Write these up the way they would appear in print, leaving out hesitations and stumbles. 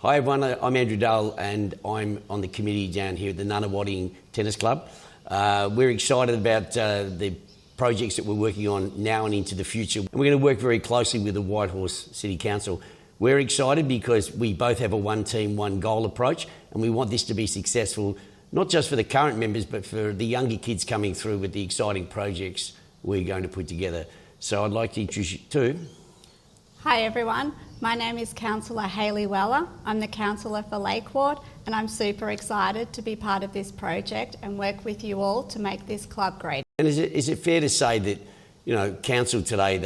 Hi everyone, I'm Andrew Dale and I'm on the committee down here at the Nunawading Tennis Club. We're excited about the projects that we're working on now and into the future. And we're going to work very closely with the Whitehorse City Council. We're excited because we both have a one team, one goal approach, and we want this to be successful, not just for the current members, but for the younger kids coming through with the exciting projects we're going to put together. So I'd like to introduce you to... Hi everyone, my name is Cr Hayley Weller. I'm the councillor for Lake Ward and I'm super excited to be part of this project and work with you all to make this club great. And is it fair to say that, you know, council today,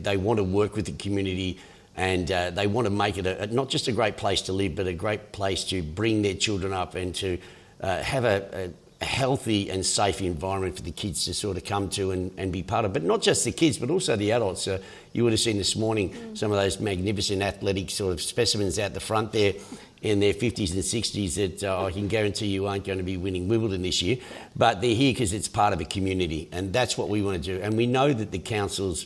they want to work with the community and they want to make it not just a great place to live, but a great place to bring their children up and to have a healthy and safe environment for the kids to sort of come to and be part of. But not just the kids, but also the adults. You would have seen this morning some of those magnificent athletic sort of specimens out the front there in their 50s and 60s that I can guarantee you aren't going to be winning Wimbledon this year. But they're here because it's part of a community, and that's what we want to do. And we know that the council's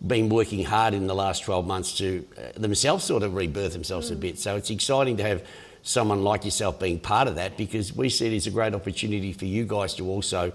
been working hard in the last 12 months to themselves sort of rebirth themselves a bit. So it's exciting to have someone like yourself being part of that, because we see it as a great opportunity for you guys to also,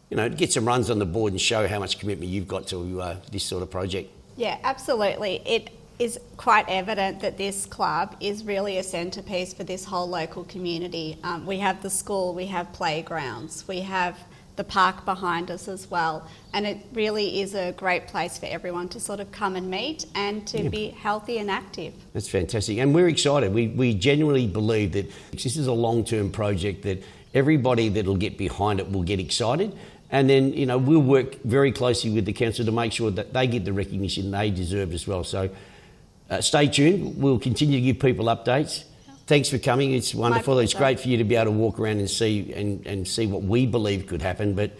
you know, get some runs on the board and show how much commitment you've got to this sort of project. Yeah, absolutely. It is quite evident that this club is really a centrepiece for this whole local community. We have the school, we have playgrounds, we have the park behind us as well, and it really is a great place for everyone to sort of come and meet and to be healthy and active. That's fantastic, and we're excited. We genuinely believe that this is a long-term project, that everybody that'll get behind it will get excited, and then, you know, we'll work very closely with the council to make sure that they get the recognition they deserve as well. So stay tuned, we'll continue to give people updates. Thanks for coming. It's wonderful. It's great for you to be able to walk around and see what we believe could happen. But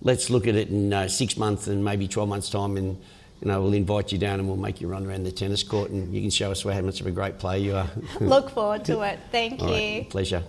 let's look at it in 6 months and maybe 12 months' time, and you know, we'll invite you down and we'll make you run around the tennis court, and you can show us how much of a great player you are. Look forward to it. Thank you. All right, pleasure.